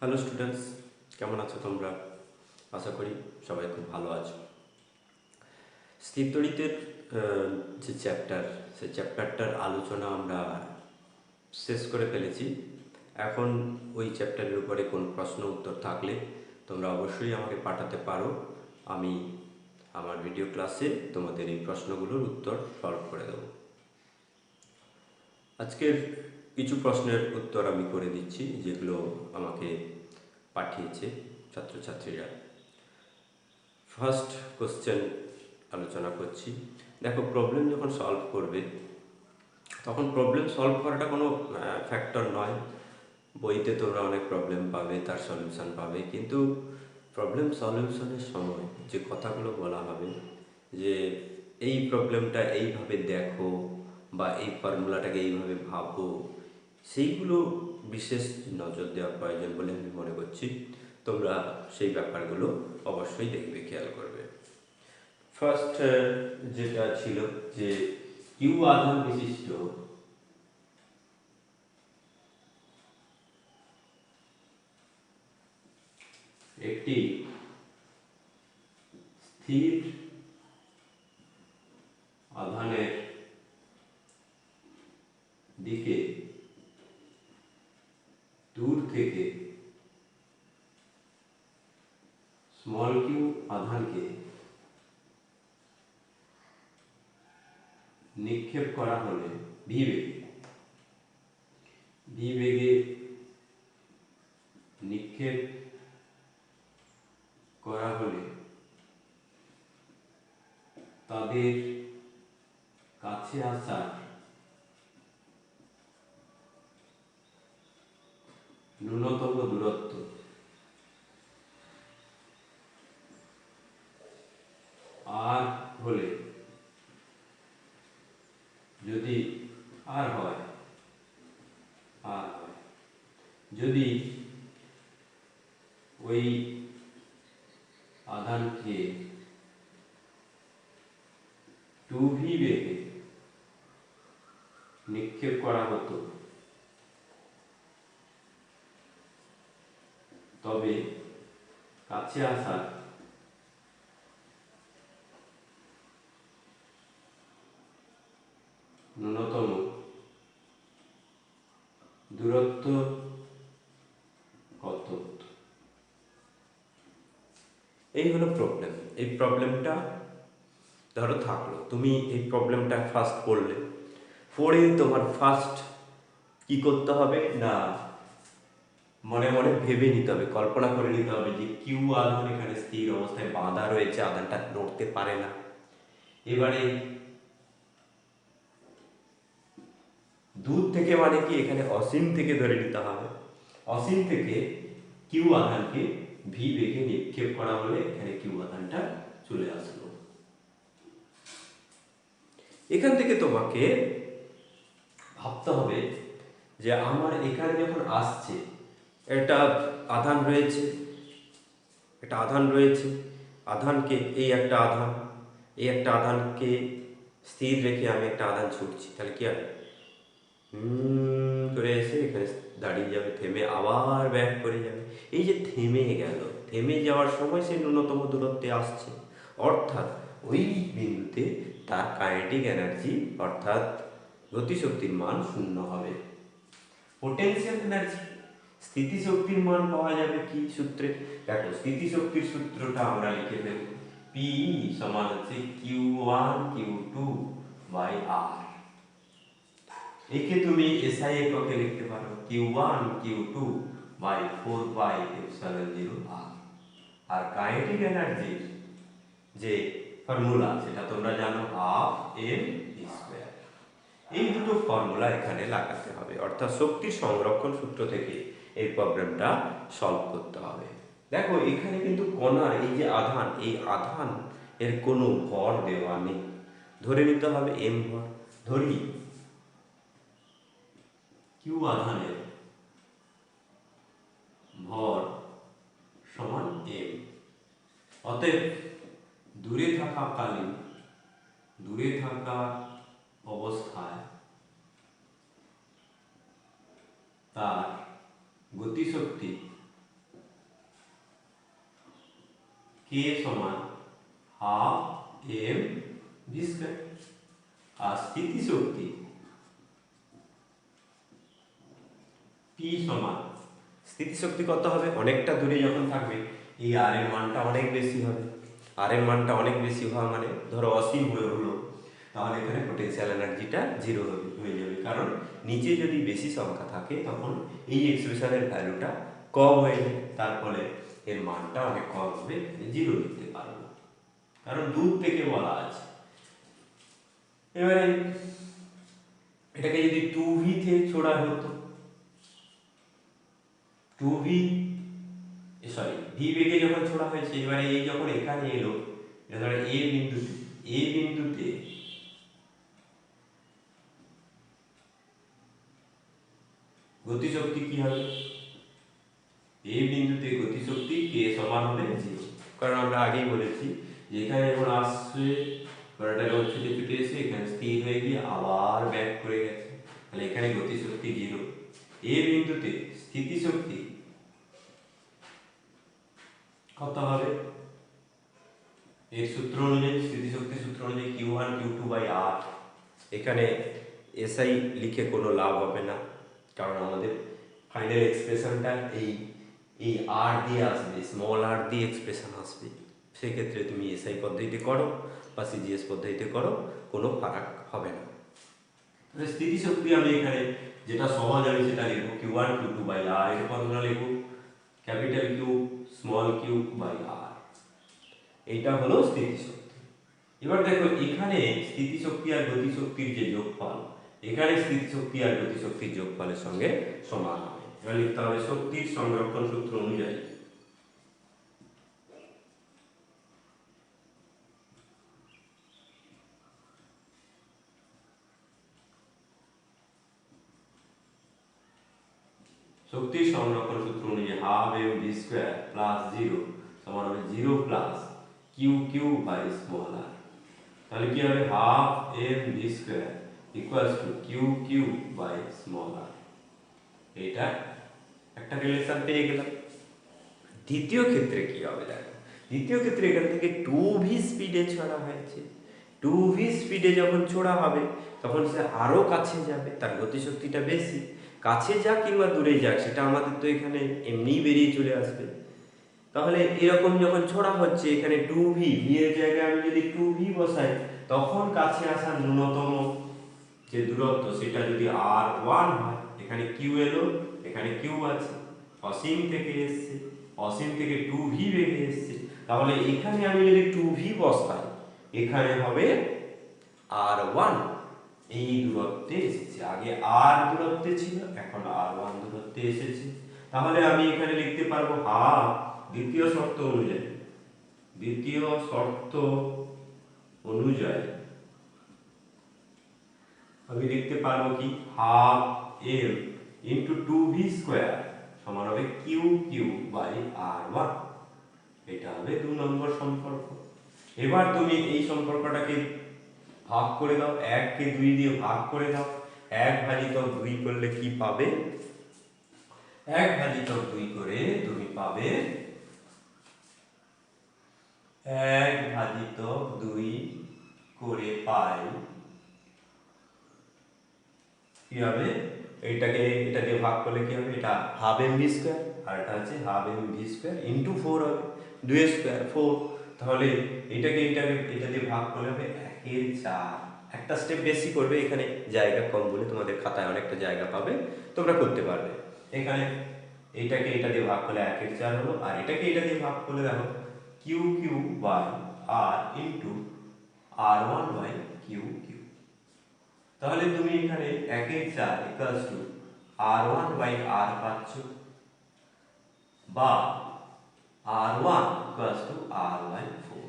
Hello students, কেমন আছো তোমরা? আশা করি সবাই খুব ভালো আছো। স্থিরতড়িতের যে চ্যাপ্টার, সেই চ্যাপ্টারটার আলোচনা আমরা শেষ করে ফেলেছি। এখন ওই চ্যাপ্টারের উপরে কোনো প্রশ্ন উত্তর থাকলে তোমরা অবশ্যই আমাকে পাঠাতে পারো। আমি আমার ভিডিও ক্লাসে তোমাদের এই প্রশ্নগুলোর উত্তর সলভ করে দেবো। আজকের কিছু প্রশ্নের উত্তর আমি করে দিচ্ছি, যেগুলো আমাকে পাঠিয়েছে ছাত্রছাত্রীরা। ফার্স্ট কোশ্চেন আলোচনা করছি। দেখো, প্রবলেম যখন সলভ করবে তখন প্রবলেম সলভ করাটা কোনো ফ্যাক্টর নয়। বইতে তোমরা অনেক প্রবলেম পাবে, তার সলিউশন পাবে, কিন্তু প্রবলেম সলিউশনের সময় যে কথাগুলো বলা হবে, যে এই প্রবলেমটা এইভাবে দেখো বা এই ফর্মুলাটাকে এইভাবে ভাবো, সেইগুলো বিশেষ নজর দেওয়া প্রয়োজন বলে আমি মনে করছি। তোমরা সেই ব্যাপারগুলো অবশ্যই দেখবে, খেয়াল করবে। ফার্স্ট যেটা ছিল যে কিউ আধান বিশিষ্ট একটি স্থির আধানের দিকে দূর থেকে স্মল কিউ আধানকে নিক্ষেপ করা হলে ভি বেগে নিক্ষেপ করা হলে তাদের কাছে আসার ন্যূনতম দূরত্ব আর হলে, যদি আর হয় যদি ওই আধানকে 2v বেগে নিক্ষেপ করা হতো, তবে কাছে আসার ন্যূনতম দূরত্ব কত? এই হলো প্রবলেম। এই প্রবলেমটা ধরো থাকলো, তুমি এই প্রবলেমটা ফার্স্ট পড়লে, পড়ে তোমার ফার্স্ট কি করতে হবে না, মনে মনে ভেবে নিতে হবে, কল্পনা করে নিতে হবে যে কিউ আধান এখানে স্থির অবস্থায় বাঁধা রয়েছে, আধানটা নড়তে পারে না। এবারে দূর থেকে মানে কি, এখানে অসীম থেকে ধরে নিতে হবে। অসীম থেকে কিউ আধানকে ভি বেগে নিক্ষেপ করা হলে এখানে কিউ আধানটা চলে আসলো। এখান থেকে তোমাকে ভাবতে হবে যে আমার এখানে যখন আসছে একটা আধান রয়েছে, আধানকে এই একটা আধানকে স্থির রেখে আমি একটা আধান ছুটছি, তাহলে কি হবে, করে এসে এখানে দাঁড়িয়ে যাবে, থেমে আবার ব্যাক করে যাবে। এই যে থেমে গেল, থেমে যাওয়ার সময় সে ন্যূনতম দূরত্বে আসছে, অর্থাৎ ওই বিন্দুতে তার কাইনেটিক এনার্জি অর্থাৎ গতিশক্তির মান 0 হবে। পোটেনশিয়াল এনার্জি, স্থিতিশক্তির মান পাওয়া যাবে কি সূত্রে? দেখো, স্থিতিশক্তির সূত্রটা আমরা লিখে দেব, পি সমান হচ্ছে Q1 Q2/R। একে তুমি এসআই এককে লিখতে পারো Q1 Q2/4πε0R। আর কাইনেটিক এনার্জির যে ফর্মুলা সেটা তোমরা জানো, ½ m²। এই দুটো ফর্মুলা এখানে লাগাতে হবে, অর্থাৎ শক্তি সংরক্ষণ সূত্র থেকে এই প্রবলেমটা সলভ করতে হবে। দেখো, এখানে কিন্তু কণার এই যে আধান, এই আধান এর কোনো ভর দেওয়া নেই, ধরে নিতে হবে m ভর। ধরি কিউ আধানের ভর সমান m, অতএব দূরে থাকা অবস্থায় তার গতিশক্তি কে সমান হাফ এম ভি স্কয়ার। আর স্থিতিশক্তি পি সমান, স্থিতিশক্তি কত হবে, অনেকটা দূরে যখন থাকবে এই আর এর মানটা অনেক বেশি হবে। আর এর মানটা অনেক বেশি হওয়া মানে ধরো অসীম হয়ে হলো, তাহলে এখানে পোটেনশিয়াল এনার্জিটা জিরো হয়ে যাবে। কারণ নিচে যদি বেশি সংখ্যা থাকে তখন এই এক্সপ্রেশনের ভ্যালুটা কম হয়ে যায়, তার ফলে এর মানটা অনেক কম হবে, জিরো লিখতে পারবো, কারণ দূর থেকে বলা আছে। এবারে এটাকে যদি 2v তে ছোড়া হতো, 2v সরি v বেগে যখন ছোড়া হয়েছে, এবারে এই যখন এখানে এলো, এটা ধরো এ বিন্দুতে গতিশক্তি কি হবে, এই বিন্দুতে গতিশক্তি কে সমান হবে 0। কারণ আমরা আগেই বলেছি যে এখানে যখন আসছে বড়টা যখন ছুটে ছুটে এসে এখানে স্থির হয়ে গিয়ে আবার ব্যাক করে গেছে, তাহলে এখানে গতিশক্তি 0। এই বিন্দুতে স্থিতিশক্তি কত হবে, এর সূত্র অনুযায়ী, স্থিতিশক্তির সূত্র অনুযায়ী Q1 Q2 বাই R। এখানে এসআই লিখে কোনো লাভ হবে না, কারণ আমাদের ফাইনাল এক্সপ্রেশনটা এই আর দিয়ে আসবে, স্মল আর দিয়ে এক্সপ্রেশন আসবে। সেক্ষেত্রে তুমি এসআই পদ্ধতিতে করো বা সিজিএস পদ্ধতিতে করো, কোনো ফারাক হবে না। তাহলে স্থিতিশক্তি আমি এখানে যেটা সহজ আমি সেটা লিখবো, Q1 Q2 বাই R এর ফর্মুলা লিখবো capital Q small Q by R. এইটা হলো স্থিতিশক্তি। এবার দেখো এখানে স্থিতিশক্তি আর গতিশক্তির যে যোগফল, এখানে স্থিতিশক্তি আর গতিশক্তির যোগফলের সঙ্গে সমান হবে। এবার লিখতে হবে শক্তির সংরক্ষণ সূত্র অনুযায়ী শক্তির সংরক্ষণ সূত্র অনুযায়ী half M V square plus 0 সমান হবে 0 plus Q Q by small R. তাহলে কি হবে, half M V square equals to Q Q by small R. এইটা একটা রিলেশন পেয়ে গেলাম। দ্বিতীয় ক্ষেত্রে কি হবে দেখো, দ্বিতীয় ক্ষেত্রে এখান থেকে 2v স্পিডে ছোড়া হয়েছে। 2v স্পিডে যখন ছোড়া হবে তখন সে আরো কাছে যাবে, তার গতিশক্তিটা বেশি। কাছে যাক কিংবা দূরে যাক সেটা আমাদের তো এখানে এমনিই বেরিয়ে চলে আসবে। তাহলে এরকম যখন ছোড়া হচ্ছে এখানে 2v, v এর জায়গায় আমি যদি 2v বসাই, তখন কাছে আসার ন্যূনতম যে দূরত্ব সেটা যদি r1 হয়, এখানে q এলো, এখানে q আছে, অসীম থেকে এসছে, অসীম থেকে 2v বেরিয়ে এসছে, তাহলে এখানে আমি যদি 2v বসাই এখানে হবে r1। এই দূরত্বে এসেছে, আগে r দূরত্বে ছিল, এখন r1 দূরত্বে এসেছে। তাহলে আমি এখানে লিখতে পারবো হাফ, দ্বিতীয় শর্ত অনুযায়ী আমি লিখতে পারবো কি, half M into 2v square সমান হবে কিউ কিউ বাই r1। এটা হবে 2 নম্বর সম্পর্ক। এবার তুমি এই সম্পর্কটাকে ভাগ করে দাও, 1 কে 2 দিয়ে ভাগ করে দাও। 1 ভাজিতক 2 করলে কি পাবে, 1 ভাজিতক 2 করে তুমি পাবে 1 ভাজিতক 2 করে পাই কি হবে, এইটাকে এটা দিয়ে ভাগ করলে কি হবে, এটা হাফ এম ভি স্কয়ার আর এটা হচ্ছে half M V square into 4 হবে, 2 এর স্কয়ার 4। তাহলে এটা দিয়ে ভাগ করলে হবে 1 এর 4। একটা স্টেপ বেশি করবে, এখানে জায়গা কম বলে তোমাদের খাতায় অনেকটা জায়গা পাবে, তোমরা করতে পারবে। এখানে এইটাকে এটা দিয়ে ভাগ করলে 1 এর 4 হলো, আর এটাকে এটা দিয়ে ভাগ করলে দেখো Q Q by R into r1 by Q Q. তাহলে তুমি এখানে 1 এর 4 equals to r1 by r পাচ্ছ, বা r1 equals to r by 4।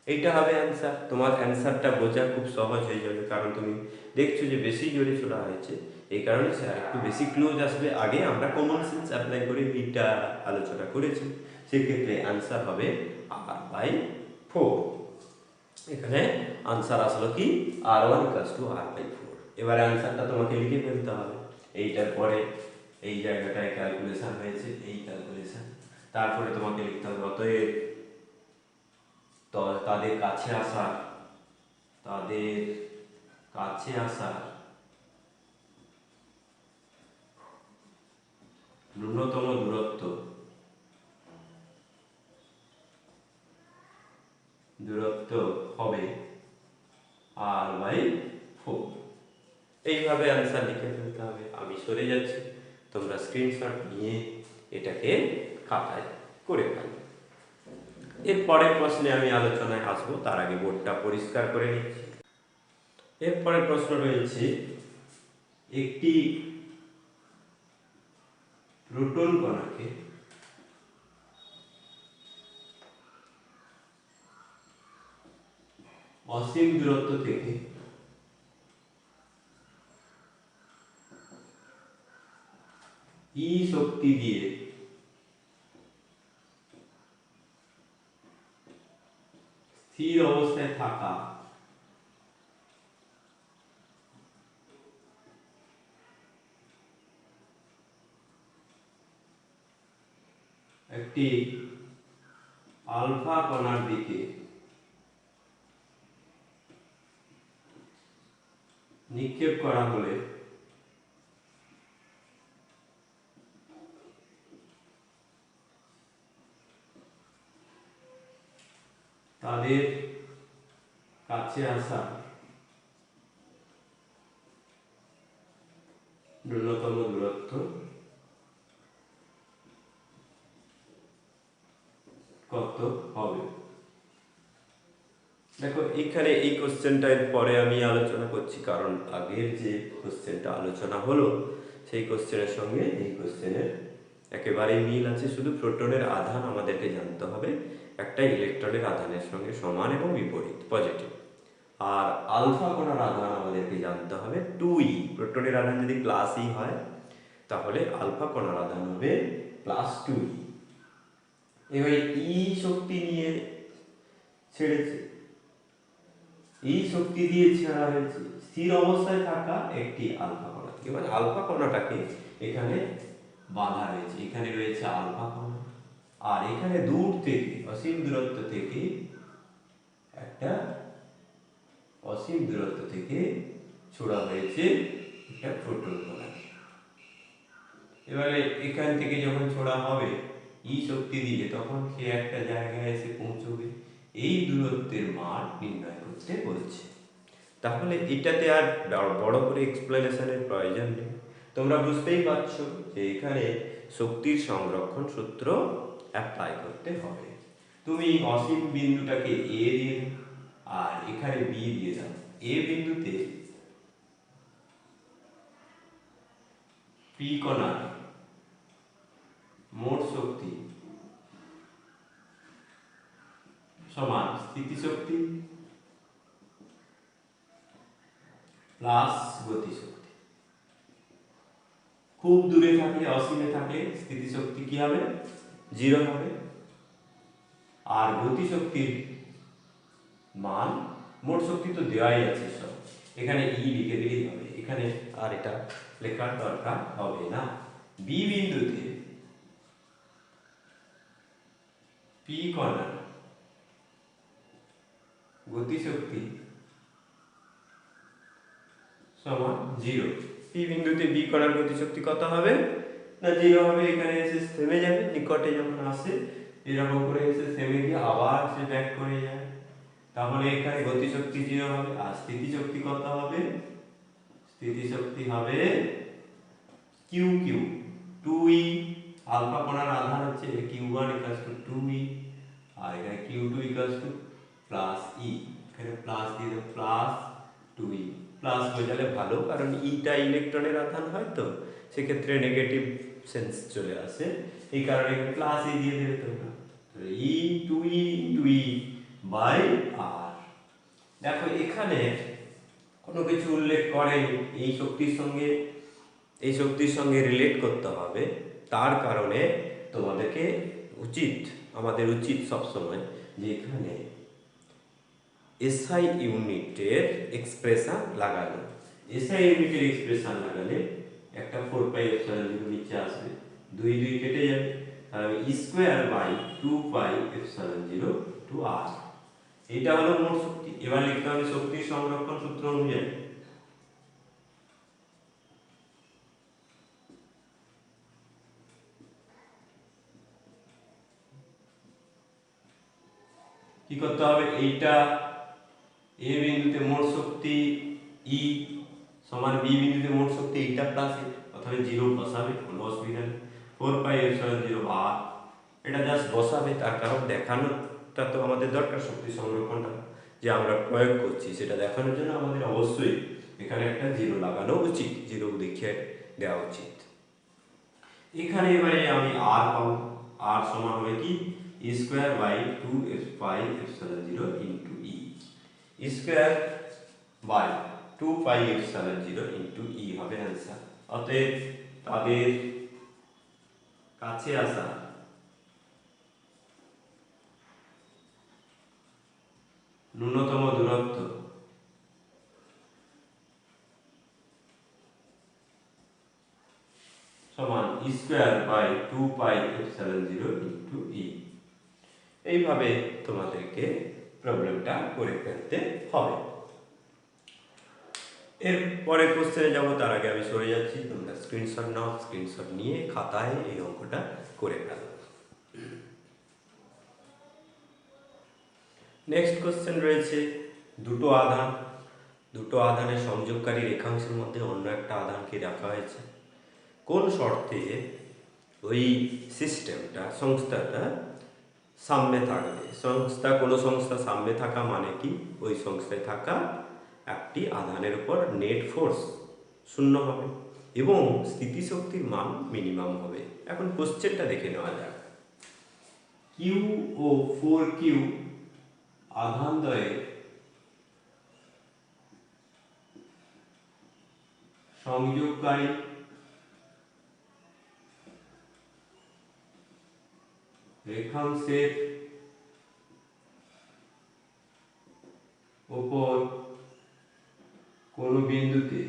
এইটা হবে অ্যান্সার। তোমার অ্যান্সারটা বোঝা খুব সহজ হয়ে যাবে, কারণ তুমি দেখছো যে বেশি জোরে ছোড়া হয়েছে, এই কারণে স্যার একটু বেশি ক্লোজ আসবে। আগে আমরা কমন সেন্স অ্যাপ্লাই করে এইটা আলোচনা করেছি, সেক্ষেত্রে অ্যান্সার হবে r বাই 4। এখানে আনসার আসলো কি r1 r বাই 4। এবারে আনসারটা তোমাকে লিখে ফেলতে হবে। এইটার পরে এই জায়গাটায় ক্যালকুলেশন হয়েছে, এই ক্যালকুলেশন তারপরে তোমাকে লিখতে হবে অতএব তাদের কাছে আসার ন্যূনতম দূরত্ব হবে r/4। এইভাবে অ্যান্সার লিখে ফেলতে হবে। আমি সরে যাচ্ছি, তোমরা স্ক্রিনশট নিয়ে এটাকে খাতায় করে ফেলো। এর পরের প্রশ্নে আমি আলোচনায় আসবো, তার আগে বোর্ডটা পরিষ্কার করে নিচ্ছি। এর পরের প্রশ্ন রয়েছে, একটি প্রোটন কণাকে অসীম দূরত্ব থেকে ই শক্তি দিয়ে স্থির অবস্থায় থাকা একটি আলফা কণার দিকে নিক্ষেপ করা হলে তাদের কাছে আসা ন্যূনতম দূরত্ব কত হবে? দেখো, এখানে এই কোশ্চেনটার পরে আমি আলোচনা করছি, কারণ আগের যে কোশ্চেনটা আলোচনা হলো সেই কোশ্চেনের সঙ্গে এই কোশ্চেনের একেবারেই মিল আছে। শুধু প্রোটনের আধান আমাদেরকে জানতে হবে একটা ইলেকট্রনের আধানের সঙ্গে সমান এবং বিপরীত, পজিটিভ। আর আলফা কণার আধান আমাদেরকে জানতে হবে 2e। প্রোটনের আধান যদি +e হয় তাহলে আলফা কণার আধান হবে +2e। এবারে ই শক্তি নিয়ে ছেড়েছে, এই শক্তি দিয়ে ছেড়া হয়েছে স্থির অবস্থায় থাকা একটি আলফা কণাকে। মানে আলফা কণাটাকে এখানে বাঁধা রয়েছে, এখানে রয়েছে আলফা কণা, আর এখানে দূর থেকে অসীম দূরত্ব থেকে ছোড়া হয়েছে একটা প্রোটন কণা। এবারে এখান থেকে যখন ছোড়া হবে ই শক্তি দিয়ে, তখন সে একটা জায়গায় এসে পৌঁছবে। এই দূরত্বের মান নির্ণয় করতে বলছে। তাহলে এটাতে আর বড় করে এক্সপ্লেনেশনের প্রয়োজন নেই, তোমরা বুঝতেই পারছো যে এখানে শক্তির সংরক্ষণ সূত্র অ্যাপ্লাই করতে হবে। তুমি অসীম বিন্দুটাকে এ দিয়ে আর এখানে বি দিয়ে দাও। এ বিন্দুতে পি কণার মোট শক্তি সমান স্থিতিশক্তি প্লাস গতিশক্তি। খুব দূরে থাকলে, অসীমে থাকলে স্থিতিশক্তি কি হবে? 0 হবে। আর গতিশক্তির মান, মোট শক্তি তো দেওয়াই আছে সব, এখানে ই লিখে দিলেই হবে, এখানে আর এটা লেখার দরকার হবে না। বি বিন্দুতে পি কণার গতিশক্তি সমান 0। পি বিন্দুতে বি কণার গতিশক্তি কত হবে? না 0 হবে। এখানে এসে থেমে যাবে, নিকটে যখন আসে এরকম করে এসে থেমে গিয়ে আবার সে ব্যাক করে যায়। তাহলে এখানে গতিশক্তি 0 হবে। আর স্থিতিশক্তি কত হবে? স্থিতিশক্তি হবে কিউ কিউ 2e। আলফা কণার আধান হচ্ছে q1 = 2e, আর এখানে q2 = +e। এখানে প্লাস দিয়ে দাও, +2e। প্লাস বোঝালে ভালো, কারণ ইটা ইলেকট্রনের আধান হয় তো সেক্ষেত্রে নেগেটিভ সেন্স চলে আসে, এই কারণে এখানে +e দিয়ে দেবে তোমরা। e 2e × r। দেখো, এখানে কোনো কিছু উল্লেখ করেনি এই শক্তির সঙ্গে রিলেট করতে হবে। তার কারণে আমাদের উচিত সবসময় যে এখানে এসআই ইউনিটের এক্সপ্রেশন লাগানো। এসআই ইউনিটের এক্সপ্রেশন লাগালে একটা 4πε0 নিচে আসবে, 2 2 কেটে যাবে, তাহলে ই স্কোয়ার বাই 2πε0 টু আর। এটা হলো মোট শক্তি। এবার লিখতে হবে শক্তির সংরক্ষণ সূত্র অনুযায়ী কি করতে হবে, এইটা এ বিন্দুতে মোট শক্তি ই সমান বি বিন্দুতে মোট শক্তি এইটা প্লাস অথবা 0 বসাবে, কোনো অসুবিধা নেই। 4πε0 আর এটা জাস্ট বসাবে, তার কারণ দেখানোটা তো আমাদের দরকার শক্তি সংরক্ষণটা যে আমরা প্রয়োগ করছি সেটা দেখানোর জন্য আমাদের অবশ্যই এখানে একটা 0 লাগানো উচিত, 0 দেখিয়ে দেওয়া উচিত। এখানে এবারে আমি আর পাবো, আর সমান হবে কি E square by 2πε0 into E, E square by 2πε0 into E হবে অ্যান্সার। অতএব তাদের কাছে আসা ন্যূনতম দূরত্ব সমান E square by 2πε0 into E. এইভাবে তোমাদেরকে প্রবলেমটা করে ফেলতে হবে। এর পরের কোশ্চেনে যাব, তার আগে আমি সরে যাচ্ছি, তোমরা স্ক্রিনশট নাও, স্ক্রিনশট নিয়ে খাতায় এই অঙ্কটা করে ফেলো। নেক্সট কোশ্চেন রয়েছে দুটো আধান, দুটো আধানের সংযোগকারী রেখাংশের মধ্যে অন্য একটা আধানকে রাখা হয়েছে। কোন শর্তে ওই সিস্টেমটা সংস্থাটা সাম্যে থাকবে? কোনো সংস্থা সাম্যে থাকা মানে কি, ওই সংস্থায় থাকা একটি আধানের উপর নেট ফোর্স 0 হবে এবং স্থিতিশক্তির মান মিনিমাম হবে। এখন কোশ্চেনটা দেখে নেওয়া যাক। কিউ ও 4Q আধানদ্বয়ের সংযোগকারী রেখাংশের উপর কোন বিন্দুতে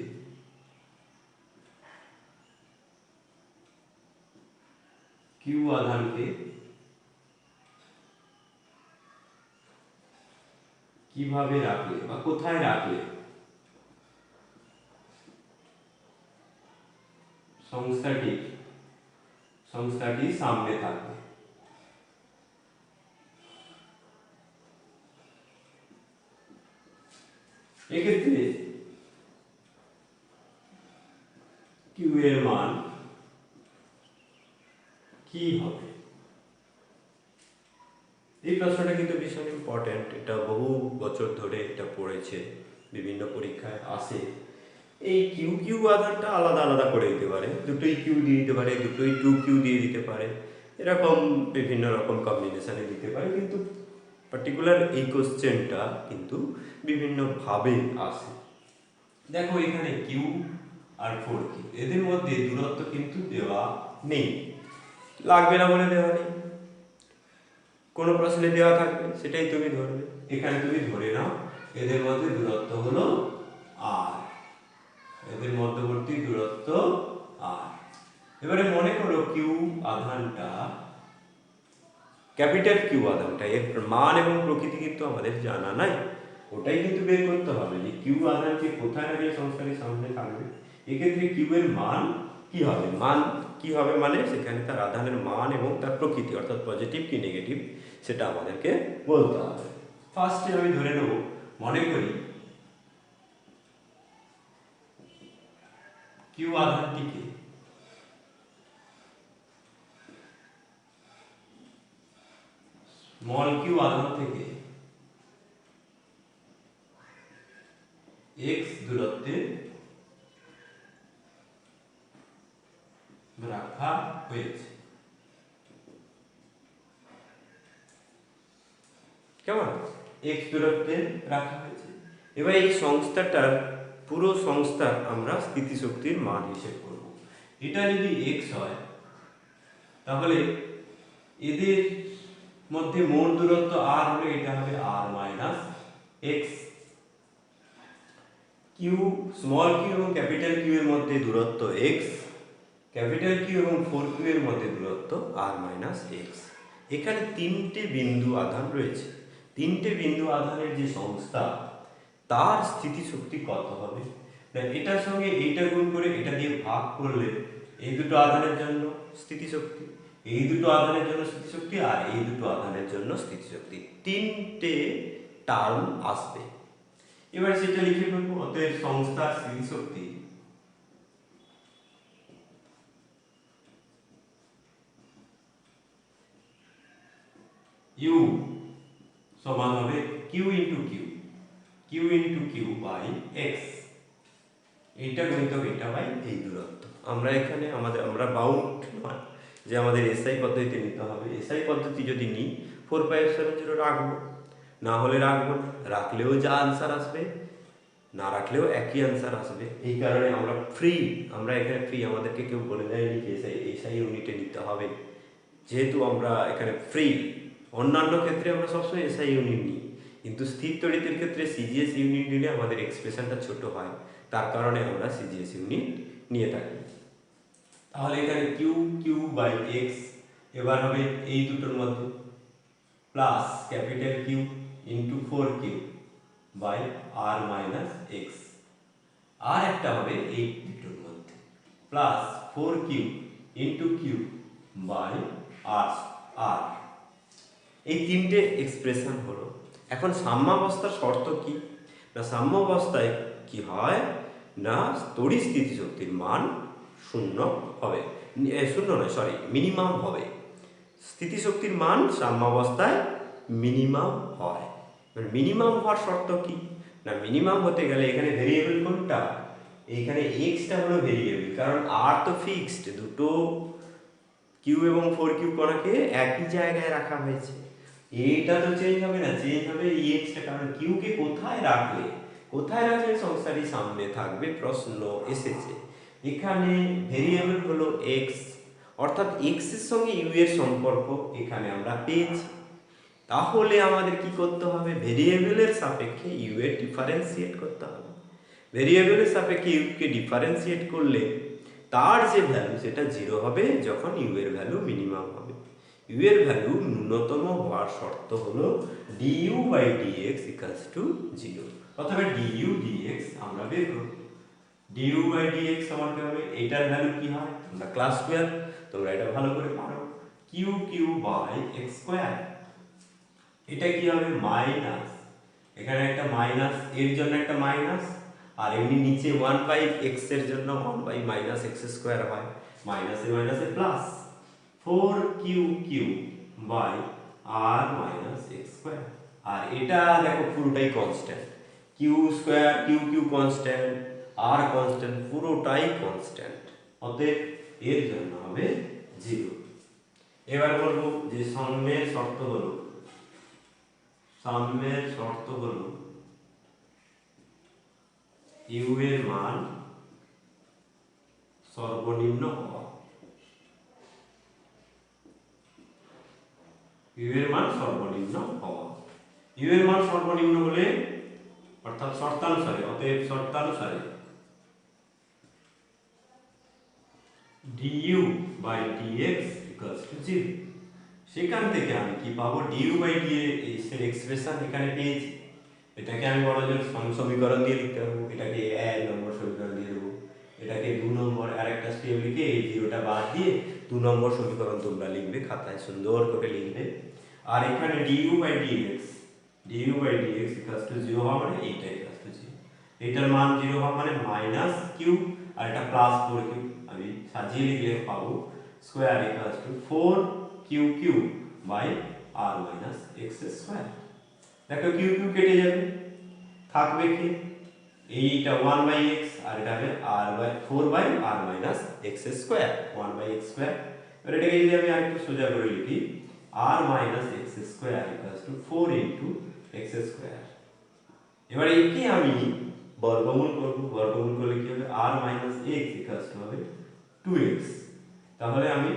কিউ আধানকে কিভাবে রাখলে বা কোথায় রাখলে সংস্থাটি সামনে থাকবে। এক্ষেত্রে কিউ এর মান কি হবে? এই প্রশ্নটা কিন্তু ভীষণ ইম্পর্টেন্ট, এটা বহু বছর ধরে এটা পড়েছে, বিভিন্ন পরীক্ষায় আসে। এই কিউ কিউ আধানটা আলাদা আলাদা করে দিতে পারে, দুটোই কিউ দিয়ে দিতে পারে, দুটোই 2Q দিয়ে দিতে পারে, এরকম বিভিন্ন রকম কম্বিনেশনে দিতে পারে, কিন্তু পার্টিকুলার এই কোশ্চেনটা কিন্তু বিভিন্নভাবে আসে। দেখো এখানে কিউ আর 4Q এদের মধ্যে দূরত্ব কিন্তু দেওয়া নেই, লাগবে না বলে দেওয়া নেই। কোনো প্রশ্নে দেওয়া থাকবে সেটাই তুমি ধরবে। এখানে তুমি ধরে নাও এদের মধ্যে দূরত্ব হলো আর, এদের মধ্যবর্তী দূরত্ব আর। এবারে মনে করো কিউ আধানটা, ক্যাপিটাল কিউ আধানটা, এর মান এবং প্রকৃতি কিন্তু আমাদের জানা নাই, ওটাই কিন্তু বের করতে হবে যে কিউ আধানকে কোথায় রাখলে সংস্থাটির সামনে থাকবে। এক্ষেত্রে কিউ এর মান কি হবে, মান কি হবে মানে সেখানে তার আধানের মান এবং তার প্রকৃতি অর্থাৎ পজিটিভ কি নেগেটিভ সেটা আমাদেরকে বলতে হবে। ফার্স্টে আমি ধরে নেব, মনে করি কিউ আধানটিকে স্মল কিউ আধান থেকে x দূরত্বে রাখা হয়েছে। কেমন, x দূরত্বে রাখা হয়েছে। এবার এই সংস্থাটার পুরো সংস্থা আমরা স্থিতিশক্তির মান হিসেব করব। এটা যদি x হয় তাহলে এদের মধ্যে মোট দূরত্ব r হলে এটা হবে r minus x। Q small Q এবং ক্যাপিটাল কিউ এর মধ্যে দূরত্ব x, ক্যাপিটাল কিউ এবং 4q এর মধ্যে দূরত্ব r মাইনাস এক্স। এখানে তিনটে বিন্দু আধান রয়েছে। তিনটে বিন্দু আধানের যে সংস্থা তার স্থিতিশক্তি কত হবে? না এটার সঙ্গে এইটা গুণ করে এটা দিয়ে ভাগ করলে এই দুটো আধানের জন্য স্থিতিশক্তি, এই দুটো আধানের জন্য স্থিতিশক্তি আর এই দুটো আধানের জন্য স্থিতিশক্তি, তিনটে টার্ম আসবে। এবার সেটা লিখে ফেলবো। অতএব সংস্থার স্থিতিশক্তি ইউ সমান হবে Q into Q, Q into Q by X. এইটা গণিত এটা বাই এই দূরত্ব। আমরা এখানে আমরা বাউন্ড নয় যে আমাদের এসআই পদ্ধতি নিতে হবে। এসআই পদ্ধতি যদি নিই 4πε0 রাখবো, না হলে রাখবো না, রাখলেও যা আনসার আসবে, না রাখলেও একই আনসার আসবে। এই কারণে আমরা ফ্রি, আমরা এখানে ফ্রি, আমাদেরকে কেউ বলে দেয়নি যে এসআই ইউনিটে নিতে হবে। যেহেতু আমরা এখানে ফ্রি, অন্যান্য ক্ষেত্রে আমরা সবসময় এসআই ইউনিট নিই, কিন্তু স্থির তড়িতের ক্ষেত্রে সিজিএস ইউনিট নিলে আমাদের এক্সপ্রেশনটা ছোট হয়, তার কারণে আমরা সিজিএস ইউনিট নিয়ে থাকি। তাহলে এখানে কিউ কিউ বাই এক্স এবার হবে এই দুটোর মধ্যে plus capital Q into 4q by R minus X, আর একটা হবে এই দুটোর মধ্যে plus 4q into Q by R আর। এই তিনটে এক্সপ্রেশন হলো। এখন সাম্যাবস্থার শর্ত কি? না সাম্যাবস্থায় কি হয় না তড়িৎ স্থিতিশক্তির মান শূন্য হবে, শূন্য নয় সরি মিনিমাম হবে। স্থিতিশক্তির মান সাম্যাবস্থায় মিনিমাম হয়। মিনিমাম হওয়ার শর্ত কি? না মিনিমাম হতে গেলে এখানে ভেরিয়েবল কোনটা? এইখানে এক্সটা হলো ভেরিয়েবল, কারণ আর তো ফিক্সড, দুটো কিউ এবং 4q কণাকে একই জায়গায় রাখা হয়েছে। এইটা তো চেঞ্জ হবে না, চেঞ্জ হবে এই এক্সটা, কারণ কিউকে কোথায় রাখলে, কোথায় রাখলে সংখ্যাটি সামনে থাকবে প্রশ্ন এসেছে। এখানে ভেরিয়েবল হলো এক্স, অর্থাৎ এক্স এর সঙ্গে ইউ এর সম্পর্ক এখানে আমরা পেয়েছি। তাহলে আমাদের কি করতে হবে? ভেরিয়েবলের সাপেক্ষে ইউ এর ডিফারেন্সিয়েট করতে হবে। ভেরিয়েবলের সাপেক্ষে ইউ কে ডিফারেন্সিয়েট করলে তার যে ভ্যালু সেটা 0 হবে যখন ইউ এর ভ্যালু মিনিমাম হবে। ইউ এর ভ্যালু ন্যূনতম হওয়ার শর্ত হলো du by dx equals to 0। অথবা du dx আমরা বের করব। du বাই dx সমান কি হবে? এটার ভ্যালু কি হয় আমরা ক্লাস 12, তোমরা এটা ভালো করে পারো, Q Q by x square. এটা কি হবে? মাইনাস, এখানে একটা মাইনাস, এর জন্য একটা মাইনাস, আর এমনি নিচে 1 বাই x এর জন্য 1 বাই মাইনাস x স্কয়ার হয়, মাইনাসে মাইনাসে plus 4q by r minus x square. আর এটা দেখো পুরোটাই constant, q square q constant, r constant, পুরোটাই কনস্ট্যান্ট, অতএব এর জন্য হবে 0। এবার বলবো যে সাম্যের শর্ত হলো, সাম্যের শর্ত হলো ইউ এর মান সর্বনিম্ন হওয়া, ইউ এর মান সর্বনিম্ন হওয়া। ইউ এর মান সর্বনিম্ন হলে অর্থাৎ শর্তানুসারে, অতএব শর্তানুসারে du by dx equals to 0। সেখান থেকে আমি কি পাবো? du বাই dx এর এক্সপ্রেশন এখানে পেয়েছি, এটাকে আমি বড় জোর সমীকরণ দিয়ে লিখতে পারবো, এটাকে 1 নম্বর সমীকরণ দিয়ে দেবো, এটাকে 2 নম্বর, আর একটা স্টেপ লিখে এই জিরোটা বাদ দিয়ে 2 নম্বর সমীকরণ তোমরা লিখবে, খাতায় সুন্দর করে লিখবে। আর এখানে du by dx equals to 0 হওয়া মানে এইটা ইকুয়ালস টু 0, এটার মান 0 হওয়া মানে মাইনাস কিউ আর এটা প্লাস 4q, আমি সাজিয়ে লিখলে পাবো square equals to 4q by r minus x square. দেখো কিউ কিউ কেটে যাবে, থাকবে কি এইটা 1 বাই x, আর এটা হবে r by 4 by r minus x square, 1 by x square. এবার এটাকে যদি আমি আরেকটু সোজা করে লিখি, r minus x square equals to 4 into x square. এবার একে আমি বর্গমূল করব, বর্গমূল করলে কি হবে? r minus x equals to হবে 2x। তাহলে আমি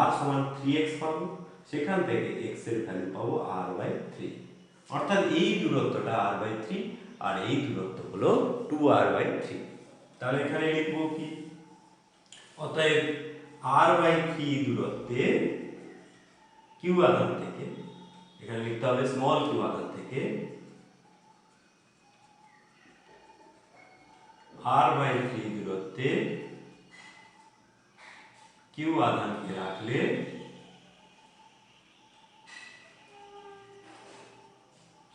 r সমান 3x পাবো, সেখান থেকে x এর ভ্যালু পাবো r বাই 3, অর্থাৎ এই দূরত্বটা r বাই 3 আর এই দূরত্ব হলো 2r বাই 3। তাহলে এখানে লিখবো কি? অতএব r/3 দূরত্বে কিউ আধান থেকে, এখানে লিখতে হবে স্মল কিউ আধান থেকে r/3 দূরত্বে কিউ আধানকে রাখলে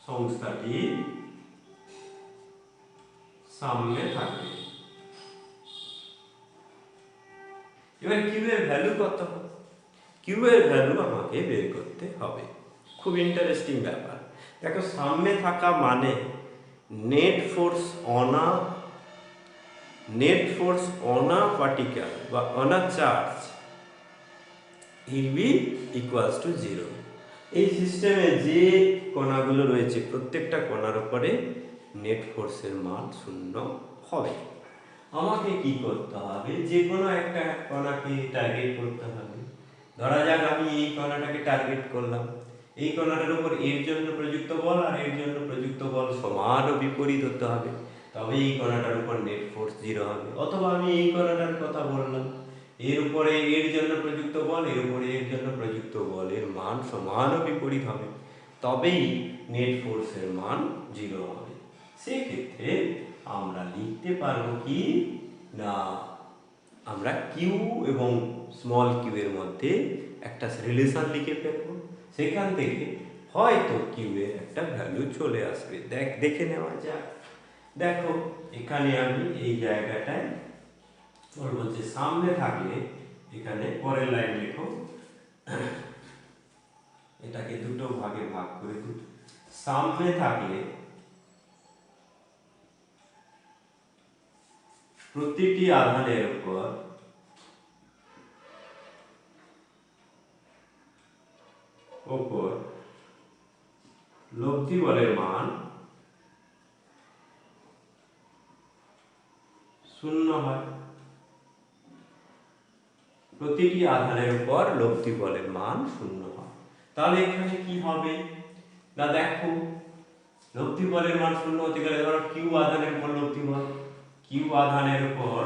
সংস্থাটি সামনে থাকবে। এবার কিউ এর ভ্যালু কত? কিউ এর ভ্যালু আমাকে বের করতে হবে। খুব ইন্টারেস্টিং ব্যাপার। দেখো, সামনে থাকা মানে net force on a particle বা on a charge be equals to 0। এই সিস্টেমে যে কণাগুলো রয়েছে প্রত্যেকটা কণার উপরে নেট ফোর্সের মান 0 হবে। আমাকে কি করতে হবে? যে কোনো একটা কণাকে টার্গেট করতে হবে। ধরা যাক আমি এই কণাটাকে টার্গেট করলাম, এই কণাটার উপর এর জন্য প্রযুক্ত বল আর এর জন্য প্রযুক্ত বল সমান ও বিপরীত হতে হবে, তবে এই কণাটার উপর নেট ফোর্স 0 হবে। অথবা আমি এই কণাটার কথা বললাম, এর উপরে এর জন্য প্রযুক্ত বল, এর উপরে এর জন্য প্রযুক্ত বলের মান সমান ও বিপরীত হবে, তবেই নেট ফোর্সের মান 0 হবে। সেক্ষেত্রে আমরা লিখতে পারবো কি না, আমরা কিউ এবং স্মল কিউ এর মধ্যে একটা রিলেশন লিখে ফেলবো। সেখান থেকে হয়তো কিউ এর একটা ভ্যালু চলে আসবে। দেখে নেওয়া যাক। দেখো, এখানে আমি এই জায়গাটায় বলবো যে সামনে থাকলে, এখানে পরের লাইন লেখো, এটাকে দুটো ভাগে ভাগ করে দিই। সামনে থাকলে প্রতিটি আধানের উপর লব্ধি বলের মান 0 হয়। প্রতিটি আধানের উপর লব্ধি বলের মান 0 হয়। তাহলে এখানে কি হবে না, দেখো, লব্ধি বলের মান 0 হতে গেলে ধরো কিউ আধানের উপর লব্ধি বল, কিউ আধানের উপর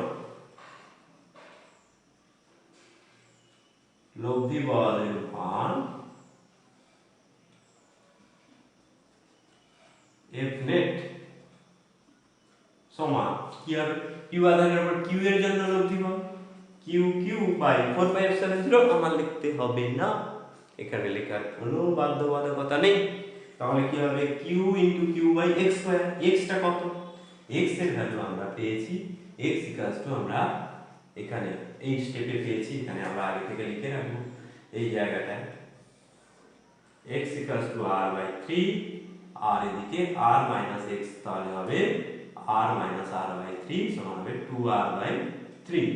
লব্ধি বলের মান এফ নেট সমান কি হবে? কিউ আধানের উপর কিউ এর জন্য লব্ধি বল কিউ কিউ বাই 4πε0 আমার লিখতে হবে না, এখানে লেখার কোনো বাধ্যবাধকতা নেই। তাহলে কি হবে? Q into Q by X square. এক্সটা কত? এক্স এর ভ্যালু আমরা পেয়েছি এক্স ইকুয়ালস টু, আমরা এখানে এই স্টেপে পেয়েছি, এখানে আমরা আগে থেকে লিখে রাখবো এই জায়গাটায় x ইকুয়ালস টু r/3 আর এদিকে r মাইনাস x, তাহলে হবে r মাইনাস r/3 সমান হবে 2r/3।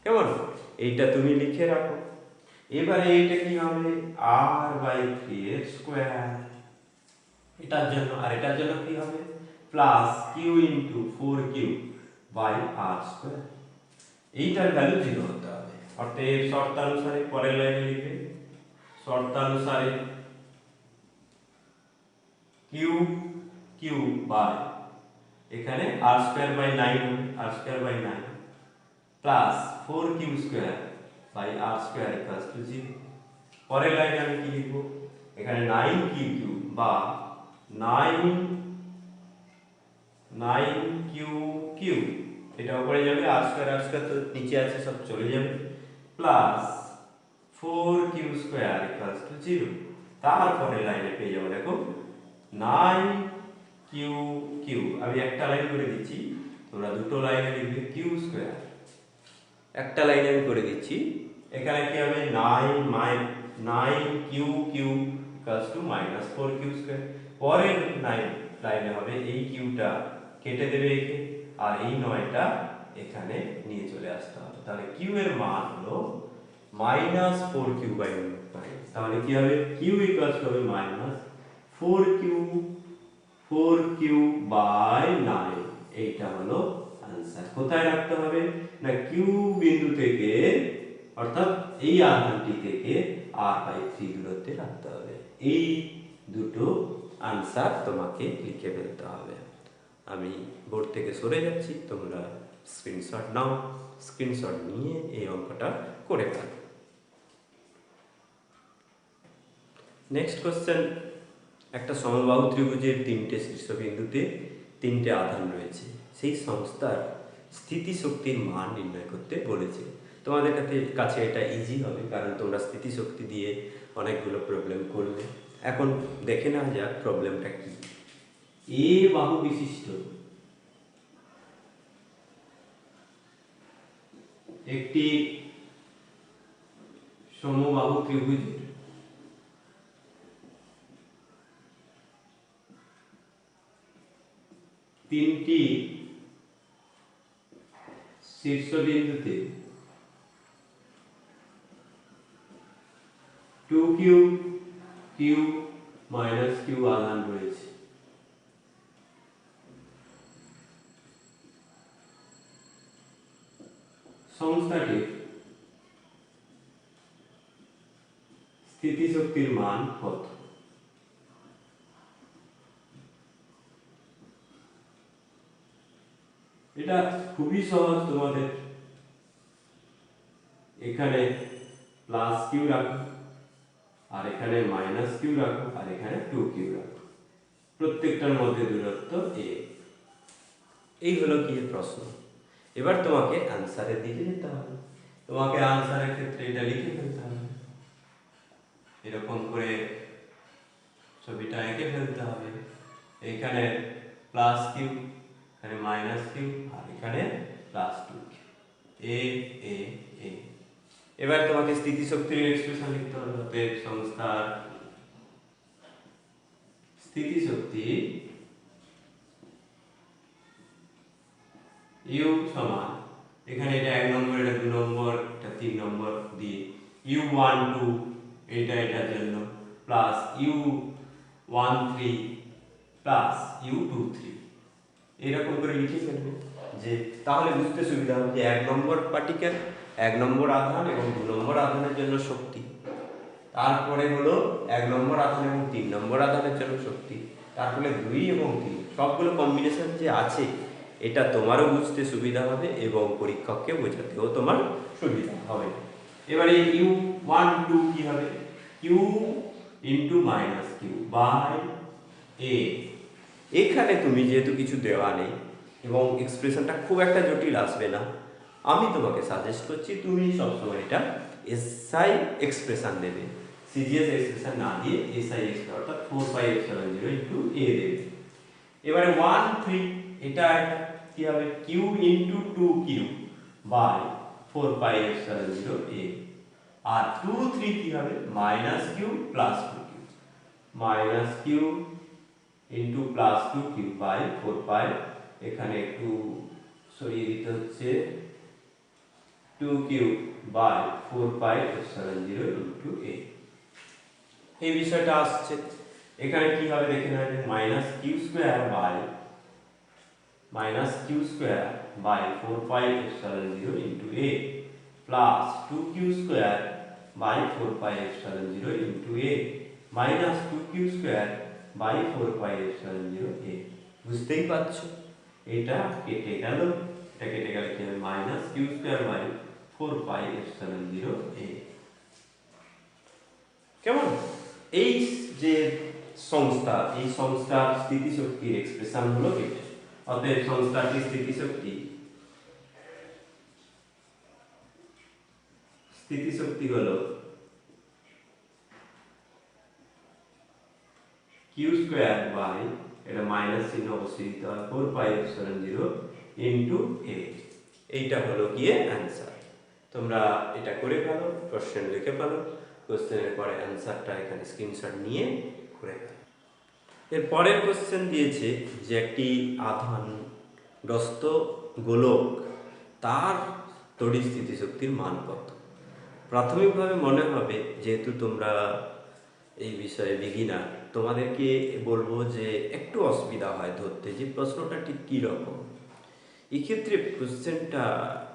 কেমন? এইটা তুমি লিখে রাখো। এবারে এইটা কি হবে? r/3 এর স্কয়ার, এটার জন্য, আর এটার জন্য কি হবে? Plus q into 4q by r square. এইটার ভ্যালু 0 হতে হবে। অর্থাৎ এর শর্তানুসারে পরের লাইনে লিখবে, শর্তানুসারে q q বাই, এখানে r স্কয়ার বাই 9 হবে, r square by 9 plus 4q square by r square equals to 0। পরের লাইনে আমি কি লিখব? এখানে 9q বা 9q, এটা উপরে যাবে, r স্কয়ার তো নিচে আছে, সব চলে যাবে, plus 4q square equals to 0। তারপরে লাইনে পেয়ে যাবো, দেখো 9q, আমি একটা লাইন করে দিচ্ছি, তোমরা দুটো লাইনে লিখবে q স্কয়ার। একটা লাইনে আমি করে দিচ্ছি, এখানে কি হবে? 9q equals to minus 4q square. পরের লাইনে হবে এই কিউটা কেটে দেবে একে, আর এই 9টা এখানে নিয়ে চলে আসতে হবে। তাহলে কিউ এর মান হলো মাইনাস 4q বাই 9। তাহলে কি হবে? কিউ ইকুয়ালস হবে মাইনাস 4q বাই 9। এইটা হলো आंसर। কোথায় রাখতে হবে না, কিউ বিন্দু থেকে, অর্থাৎ এই আধানটি থেকে r/3 দূরত্বে রাখতে হবে। এই দুটো आंसर তোমাকে লিখে ফেলতে হবে। আমি বোর্ড থেকে সরে যাচ্ছি, তোমরা স্ক্রিনশট নাও, স্ক্রিনশট নিয়ে এই অঙ্কটা করে ফেলো। নেক্সট কোশ্চেন, একটা সমবাহু ত্রিভুজের 3টে শীর্ষবিন্দুতে 3টে আধান রয়েছে, সেই সংস্থার স্থিতিশক্তির মান নির্ণয় করতে বলেছে। তোমাদের কাছে এটা ইজি হবে, কারণ তোমরা স্থিতিশক্তি দিয়ে অনেকগুলো প্রবলেম করলে। এখন দেখে নেওয়া যাক প্রবলেমটা কি। এ বাহু বিশিষ্ট একটি সমবাহু ত্রিভুজের তিনটি শীর্ষবিন্দুতে 2q q - q আধান রয়েছে। সংস্থাটির স্থিতিশক্তির মান কত? এটা খুবই সহজ তোমাদের। এখানে প্লাস কিউ রাখো, আর এখানে মাইনাস কিউ রাখো, আর এখানে 2q রাখো। প্রত্যেকটার মধ্যে দূরত্ব a। এই হলো কি প্রশ্ন। এবার তোমাকে আনসারের দিকে যেতে হবে। তোমাকে আনসারের ক্ষেত্রে এটা লিখে ফেলতে হবে, এরকম করে ছবিটা এঁকে ফেলতে হবে। এখানে প্লাস কিউ, এখানে মাইনাস কিউ, আর এখানে প্লাস 2q। এ এ এ। এবার তোমাকে স্থিতিশক্তির এক্সপ্রেশন লিখতে হবে। অতএব সংস্থার স্থিতিশক্তি ইউ সমান, এখানে এটা 1 নম্বর, এটা 2 নম্বর, এটা 3 নম্বর দিয়ে u12 এটার জন্য প্লাস u13 প্লাস u23 এরকম করে লিখে ফেলবে। যে তাহলে বুঝতে সুবিধা হবে যে 1 নম্বর পার্টিকেল, 1 নম্বর আধান এবং 2 নম্বর আধানের জন্য শক্তি, তারপরে হলো 1 নম্বর আধান এবং 3 নম্বর আধানের জন্য শক্তি, তারপরে 2 এবং 3 সবগুলো কম্বিনেশন যে আছে, এটা তোমারও বুঝতে সুবিধা হবে এবং পরীক্ষককে বোঝাতেও তোমার সুবিধা হবে। এবারে u12 কি হবে? q into minus Q by a। এখানে তুমি যেহেতু কিছু দেওয়া নেই এবং এক্সপ্রেশনটা খুব একটা জটিল আসবে না, আমি তোমাকে সাজেস্ট করছি তুমি সবসময় এটা এসআই এক্সপ্রেশন দেবে, সিজিএস এক্সপ্রেশন না দিয়ে এসআই এক্সপ্রেশন অর্থাৎ 4πε0 ইনটু a দেবে। এবারে 1 3 এটা কি হবে? q into 2q by 4πε0 a। আর 2 3 কি হবে? Minus q plus 2q, minus q into plus 2q by 4π, এখানে একটু সরিয়ে দিতে হচ্ছে, 2q বাই 4πε0 ইনটু a। এই বিষয়টা আসছে। এখানে কি হবে দেখে নেওয়া যাক। Minus Q square by 4πε0 into a plus 2q square by 4πε0 into a minus 2q square by 4πε0 a। বুঝতেই পারছো, এটা কেটে গেল, এটা কেটে গেলে কি হবে? Minus Q square by 4πε0 a। কেমন? এই যে সংস্থা, এই সংস্থার স্থিতিশক্তির এক্সপ্রেশন হলো এটা। অতএব সংস্থাটির স্থিতিশক্তি হলো কিউ স্কোয়ার বাই, এটা মাইনাস চিহ্ন অবশ্যই দিতে হয়, 4πε0 ইনটু a। এইটা হলো গিয়ে অ্যান্সার। তোমরা এটা করে ফেলো, কোশ্চেন লিখে ফেলো, কোশ্চেনের পরে অ্যান্সারটা এখানে স্ক্রিনশট নিয়ে করে ফেলো। এর পরের কোশ্চেন দিয়েছে যে একটি আধানগ্রস্ত গোলক, তার তড়িৎ স্থিতিশক্তির মান কত? প্রাথমিকভাবে মনে হবে, যেহেতু তোমরা এই বিষয়ে বিগিনার, তোমাদেরকে বলবো যে একটু অসুবিধা হয় ধরতে যে প্রশ্নটা ঠিক কী রকম। এক্ষেত্রে কোশ্চেনটা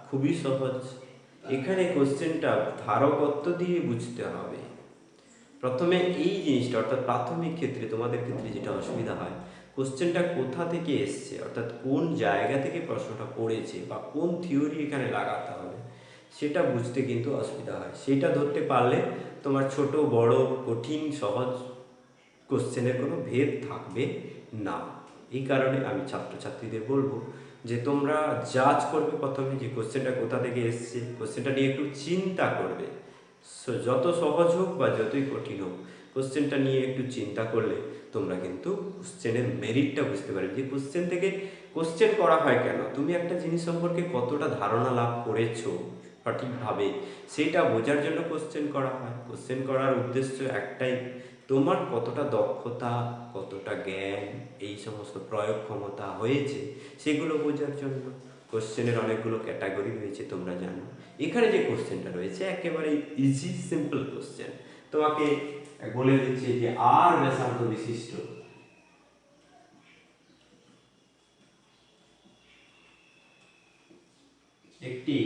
খুবই সহজ। এখানে কোশ্চেনটা ধারকত্ব দিয়ে বুঝতে হবে। প্রথমে এই জিনিসটা, অর্থাৎ প্রাথমিক ক্ষেত্রে তোমাদের ক্ষেত্রে যেটা অসুবিধা হয়, কোশ্চেনটা কোথা থেকে এসছে, অর্থাৎ কোন জায়গা থেকে প্রশ্নটা পড়েছে বা কোন থিওরি এখানে লাগাতে হবে, সেটা বুঝতে কিন্তু অসুবিধা হয়। সেটা ধরতে পারলে তোমার ছোট বড় কঠিন সহজ কোশ্চেনের কোনো ভেদ থাকবে না। এই কারণে আমি ছাত্রছাত্রীদের বলবো যে তোমরা জাজ করবে প্রথমে যে কোশ্চেনটা কোথা থেকে এসছে, কোশ্চেনটা নিয়ে একটু চিন্তা করবে। যত সহজ হোক বা যতই কঠিন হোক, কোশ্চেনটা নিয়ে একটু চিন্তা করলে তোমরা কিন্তু কোশ্চেনের মেরিটটা বুঝতে পারবে, যে কোশ্চেন থেকে কোশ্চেন করা হয় কেন, তুমি একটা জিনিস সম্পর্কে কতটা ধারণা লাভ করেছো সঠিকভাবে, সেটা বোঝার জন্য কোশ্চেন করা হয়। কোশ্চেন করার উদ্দেশ্য একটাই, তোমার কতটা দক্ষতা, কতটা জ্ঞান, এই সমস্ত প্রয়োগ ক্ষমতা হয়েছে সেগুলো বোঝার জন্য। কোশ্চেনের অনেকগুলো ক্যাটাগরি রয়েছে তোমরা জানো। এখানে যে কোশ্চেনটা রয়েছে একেবারে ইজি সিম্পল কোশ্চেন, তোমাকে বলে দিচ্ছে যে আর ব্যাসার্ধ বিশিষ্ট একটি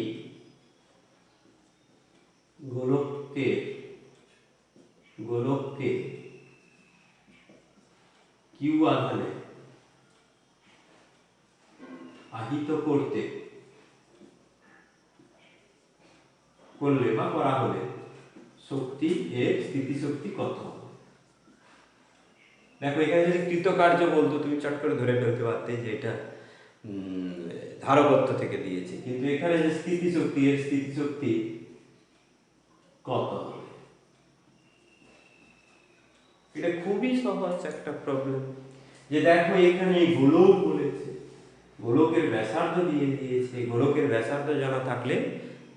গোলককে কিউ আধানে আহিত করলে বা করা হলে শক্তি এর স্থিতিশক্তি কত। দেখো এখানে যদি কৃতকার্য বলতো তুমি চট করে ধরে ফেলতে পারতে যে এটা ধারকত্ব থেকে দিয়েছে, কিন্তু এখানে যে স্থিতিশক্তি, এর স্থিতিশক্তি কত হবে। এটা খুবই সহজ একটা প্রবলেম, যে দেখো এখানে গোলক বলেছে, গোলকের ব্যাসার্ধ দিয়ে দিয়েছে, গোলকের ব্যাসার্ধ জানা থাকলে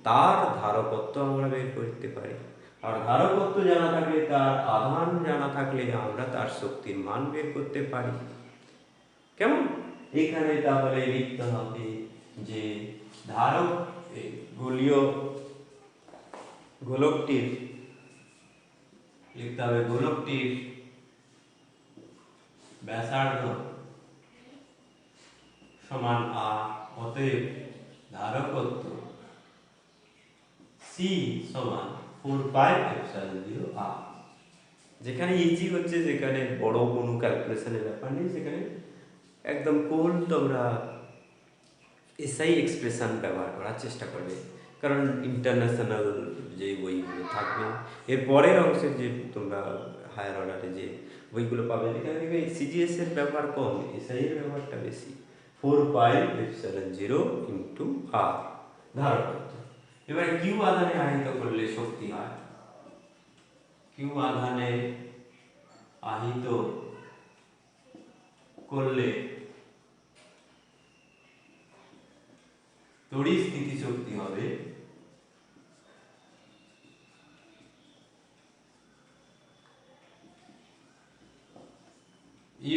তার ধারকত্ব আমরা বের করতে পারি, আর ধারকত্ব জানা থাকলে তার আধান জানা থাকলে আমরা তার শক্তির মান বের করতে পারি। কেমন? এখানে তাহলে লিখতে হবে যে ধারক গোলীয় গোলকটির লিখতে হবে গোলকটির ব্যাসার্ধ সমান আর, অতএব ধারকত্ব সি সমান 4πε0 আর। যেখানে ইজি হচ্ছে, যেখানে বড় কোনো ক্যালকুলেশনের ব্যাপার নেই, সেখানে একদম কোল তোমরা এসআই এক্সপ্রেশন ব্যবহার করার চেষ্টা করবে, কারণ ইন্টারন্যাশনাল যে বইগুলো থাকবে এর পরের অংশের যে তোমরা হায়ার অর্ডারে যে বইগুলো পাবে, এখানে দেখবে সিজিএস এর ব্যবহার কম, এসআই এর ব্যবহারটা বেশি। 4πε0 ইন্টু আর ধারকত্ব। এবারে কিউ আধানে আহিত করলে শক্তি হয়, কিউ আধানে আহিত করলে তড়িৎ স্থিতিশক্তি হবে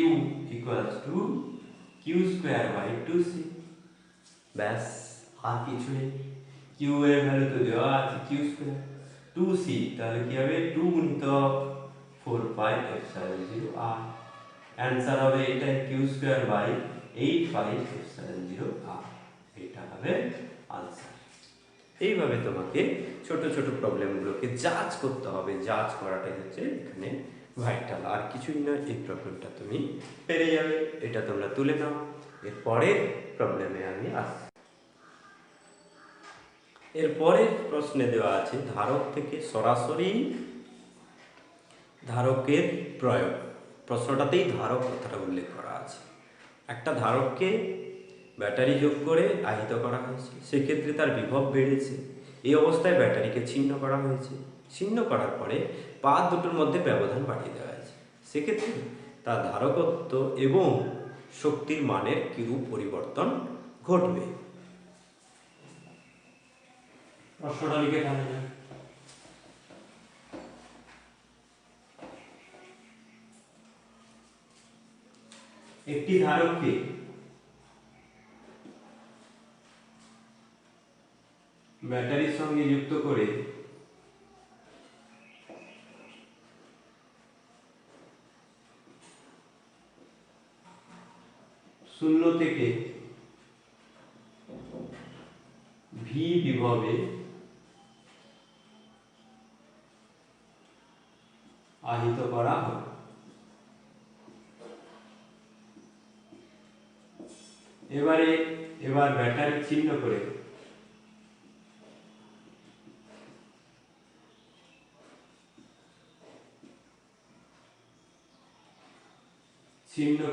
U equals to Q square by 2C। ব্যাস, আর কিছু নেই। Q এর ভ্যালু তো দেওয়া আছে Q square, 2C তাহলে কি হবে 2 গুণিতক 4πε0 r। অ্যান্সার হবে এটা Q square by 8πε0 r, এটা হবে আনসার। এইভাবে তোমাকে ছোট ছোট প্রবলেমগুলোকে জাজ করতে হবে, জাজ করাটাই হচ্ছে এখানে ভাইটাল, আর কিছুই না। এই প্রবলেমটা তুমি পেরে যাবে, এটা তোমরা তুলে নাও। এরপরের প্রবলেমে আমি আসছি। এরপরের প্রশ্নে দেওয়া আছে ধারক থেকে সরাসরি ধারকের প্রয়োগ। প্রশ্নটাতেই ধারক কথাটা উল্লেখ করা আছে। একটা ধারককে ব্যাটারি যোগ করে আহিত করা হয়েছে, সেক্ষেত্রে তার বিভব বেড়েছে। এই অবস্থায় ব্যাটারিকে ছিন্ন করা হয়েছে, ছিন্ন করার পরে পাত দুটোর মধ্যে ব্যবধান বাড়িয়ে দেওয়া হয়েছে, সেক্ষেত্রে তার ধারকত্ব এবং শক্তির মানের কিরূপ পরিবর্তন ঘটবে। প্রশ্নটা লিখে ফেলা যায়। একটি ধারককে ব্যাটারির সঙ্গে যুক্ত করে শূন্য থেকে ভি বিভবে আহিত করা হয়। এবার ব্যাটারি চিহ্ন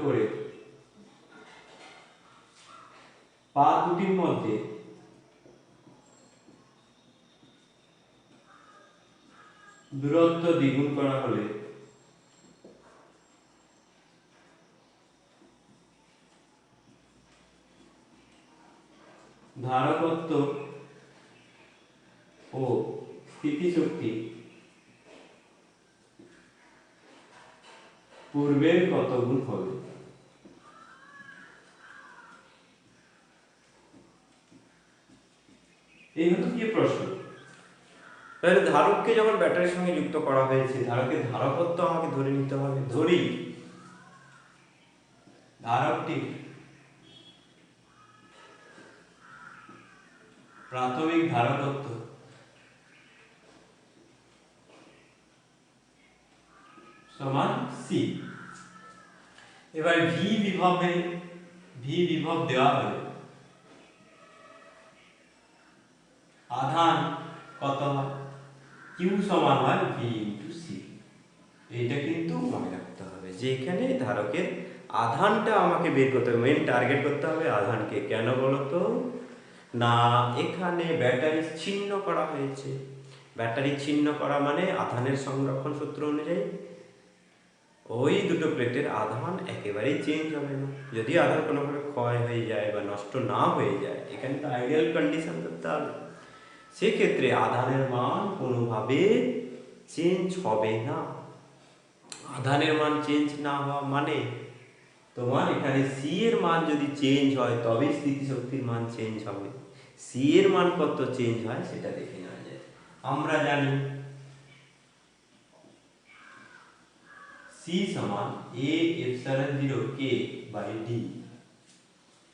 করে পা দুটির মধ্যে দূরত্ব দ্বিগুণ করা হলে ধারকত্ব ও স্থিতিশক্তি পূর্বের কত গুণ হবে? এই হলো কি প্রশ্ন। তাহলে ধারককে যখন ব্যাটারির সঙ্গে যুক্ত করা হয়েছে, ধারকের ধারকত্ব আমাকে ধরে নিতে হবে। ধরি ধারকটি প্রাথমিক ধারকত্ব সমান সি। এবার ভি বিভব দেওয়া হলে আধান কত হয়? কিউ সমান হয় ভি ইন্টু সি। এইটা কিন্তু মনে রাখতে হবে যে এখানে ধারকের আধানটা আমাকে বের করতে হবে, মেন টার্গেট করতে হবে আধানকে। কেন বলতো না, এখানে ব্যাটারি ছিন্ন করা হয়েছে। ব্যাটারি ছিন্ন করা মানে আধানের সংরক্ষণ সূত্র অনুযায়ী ওই দুটো প্লেটের আধান একেবারেই চেঞ্জ হবে না। যদি আধান কোনোভাবে ক্ষয় হয়ে যায় বা নষ্ট না হয়ে যায়, এখানে তো আইডিয়াল কন্ডিশন করতে হবে, সেক্ষেত্রে আধানের মান কোনোভাবে চেঞ্জ হবে না। আধানের মান চেঞ্জ না হওয়া মানে তোমার এখানে সি এর মান যদি চেঞ্জ হয় তবেই স্থিতিশক্তির মান চেঞ্জ হবে। সি এর মান কত চেঞ্জ হয় সেটা দেখে নেওয়া যায়। আমরা জানি সি সমান A epsilon 0 K by D.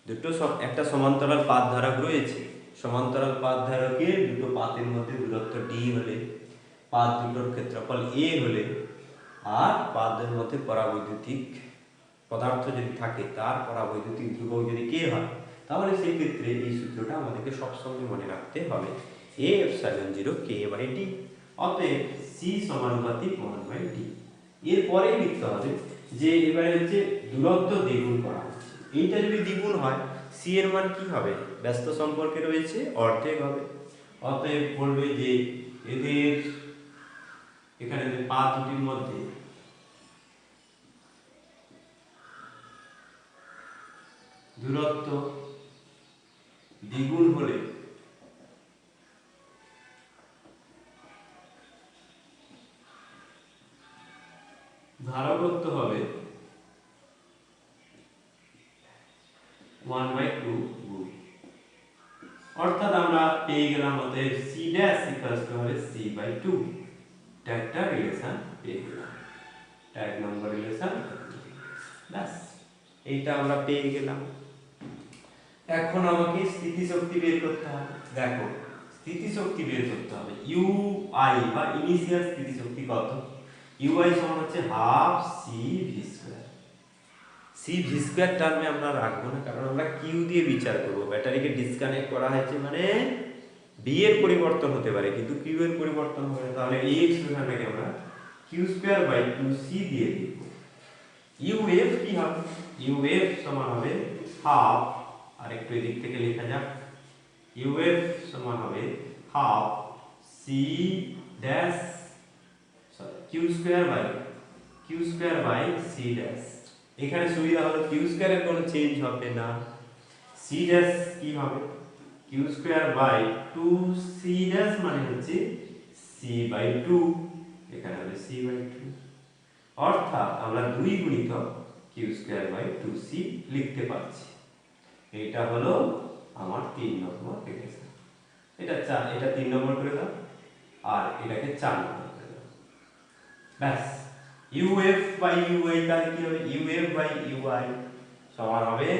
দুটো একটা সমান্তরাল পাত ধারক রয়েছে। সমান্তরাল পাত ধারকের দুটো পাতের মধ্যে দূরত্ব ডি হলে, পাত দুটোর ক্ষেত্রফল এ হলে, আর পাতের মধ্যে পরাবৈদ্যুতিক পদার্থ যদি থাকে তার পরাবৈদ্যুতিক ধ্রুবক যদি কে হয়, তাহলে সেই ক্ষেত্রে এই সূত্রটা আমাদেরকে সবসময় মনে রাখতে হবে, A epsilon 0 K by D. অতএব সি সমানুপাতিক 1 বাই ডি। এরপরেই লিখতে হবে যে এবারে হচ্ছে দূরত্ব দ্বিগুণ করা হচ্ছে। এইটা যদি দ্বিগুণ হয় সি এর মান কি হবে? ব্যস্ত সম্পর্কে রয়েছে, অর্ধেক হবে। অতএব বলবে যে এদের এখানে পা দুটির মধ্যে দূরত্ব দ্বিগুণ হলে ধারকত্ব হবে 1/2 গুণ। অর্থাৎ আমরা পেয়ে গেলাম অতএব সি ড্যাশ ইকুয়ালস টু হবে সি বাই 2। একটা রিলেশন পেয়ে গেলাম, এক নম্বর রিলেশন। ব্যাস, এইটা আমরা পেয়ে গেলাম। এখন আমাকে স্থিতিশক্তি বের করতে হবে। দেখো, স্থিতিশক্তি বের করতে হবে ইউ আই বা ইনিশিয়াল স্থিতিশক্তি কত? ইউ আই সমান হচ্ছে half C V square. C V square টার্মে আমরা রাখবো না, কারণ আমরা কিউ দিয়ে বিচার করব। ব্যাটারিকে ডিসকানেক্ট করা হয়েছে মানে ভি এর পরিবর্তন হতে পারে কিন্তু কিউ এর পরিবর্তন হবে না। তাহলে এই এক্সপ্রেশনটাকে আমরা কিউ স্কয়ার বাই 2c দিয়ে লিখব। ইউ এফ কি হবে? ইউ এফ সমান হবে হাফ, আর একটু এদিক থেকে লেখা যাক, ইউ এফ সমান হবে half C dash Q square by C dash. এখানে সুবিধা হলো কিউ স্কয়ারের কোনো চেঞ্জ হবে না। সি ড্যাশ কি হবে? Q square by 2 C dash মানে হচ্ছে সি বাই 2, এখানে হবে সি বাই 2। অর্থাৎ আমরা 2 গুণিতক কিউ স্কয়ার বাই 2c লিখতে পারছি। এটা হলো আমার 3 নম্বর রিলেশন। এটা 3 নম্বর করে দাও, আর এটাকে 4 নম্বর করে দাও। ব্যাস, UF বাই UI তাহলে কি হবে? UF বাই UI সমান হবে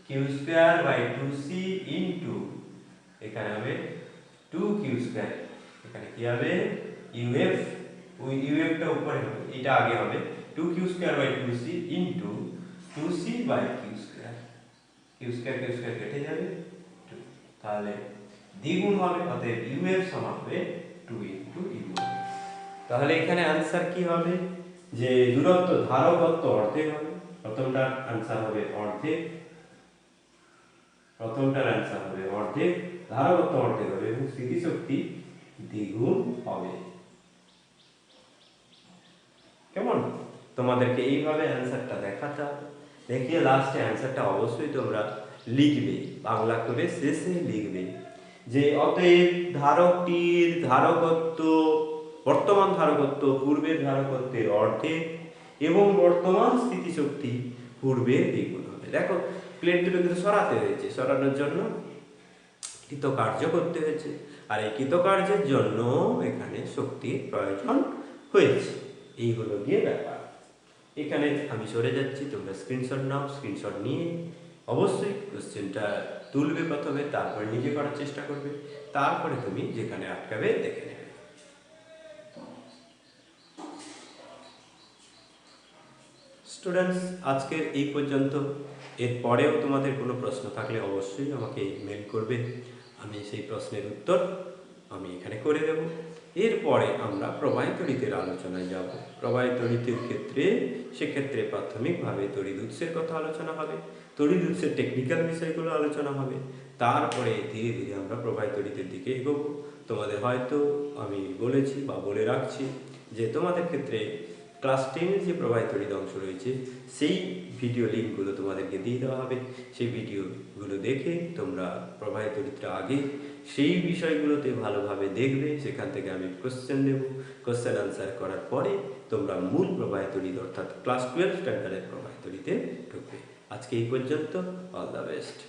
Q square by 2c into এখানে হবে 2q স্কয়ার। এখানে কি হবে? UF, ওই UF টা উপরে হবে, এটা আগে হবে 2q square by 2c into 2c by q square. Q square কেটে যাবে 2, তাহলে দ্বিগুণ হবে, অতএব ইউ এর সমান হবে 2 ইনটু ইউ। তাহলে এখানে आंसर কি হবে, যে দূরত্ব ধারকত্ব অর্ধেক হবে, প্রথমটার आंसर হবে অর্ধেক, ধারকত্ব অর্ধেক হবে এবং স্থিতিশক্তি দ্বিগুণ হবে। কেমন? তোমাদেরকে এইভাবে आंसरটা দেখাতে হবে, দেখিয়ে লাস্টে आंसरটা অবশ্যই তোমরা লিখবে, বাংলা করে শেষে লিখবে যে অতএব ধারকটির ধারকত্ব, বর্তমান ধারকত্ব পূর্বের ধারকত্বের অর্ধেক এবং বর্তমান স্থিতিশক্তি পূর্বের দ্বিগুণ হবে। দেখো প্লেট দুটো কিন্তু সরাতে হয়েছে, সরানোর জন্য কৃতকার্য করতে হয়েছে, আর এই কৃতকার্যের জন্য এখানে শক্তির প্রয়োজন হয়েছে। এই হলো গিয়ে ব্যাপার। এখানে আমি সরে যাচ্ছি, তোমরা স্ক্রিনশট নাও, স্ক্রিনশট নিয়ে অবশ্যই কোশ্চেনটা তুলবে প্রথমে, তারপর নিজে করার চেষ্টা করবে, তারপরে তুমি যেখানে আটকাবে দেখে নেবে। স্টুডেন্টস, আজকের এই পর্যন্ত। এর পরেও তোমাদের কোনো প্রশ্ন থাকলে অবশ্যই আমাকে মেল করবে, আমি সেই প্রশ্নের উত্তর আমি এখানে করে দেব। এরপরে আমরা প্রবাহিত তড়িতের আলোচনায় যাব। প্রবাহিত তড়িতের ক্ষেত্রে সেক্ষেত্রে প্রাথমিকভাবে তড়িৎ উৎসের কথা আলোচনা হবে, তড়িৎ উৎসের টেকনিক্যাল বিষয়গুলো আলোচনা হবে, তারপরে ধীরে ধীরে আমরা প্রবাহিত তড়িতের দিকে এগোবো। তোমাদের হয়তো আমি বলেছি বা বলে রাখছি যে তোমাদের ক্ষেত্রে ক্লাস 10-এর যে প্রবাহিত তড়িৎ অংশ রয়েছে সেই ভিডিও লিঙ্কগুলো তোমাদেরকে দিয়ে দেওয়া হবে। সেই ভিডিওগুলো দেখে তোমরা প্রবাহিত তড়িৎটা আগে সেই বিষয়গুলোতে ভালোভাবে দেখবে, সেখান থেকে আমি কোশ্চেন দেব, কোশ্চেন আনসার করার পরে তোমরা মূল প্রবাহিত তড়িৎ অর্থাৎ ক্লাস 12 স্ট্যান্ডার্ডের প্রবাহিত তড়িতে ঢুকবে। আজকে এই পর্যন্ত, অল দ্য বেস্ট।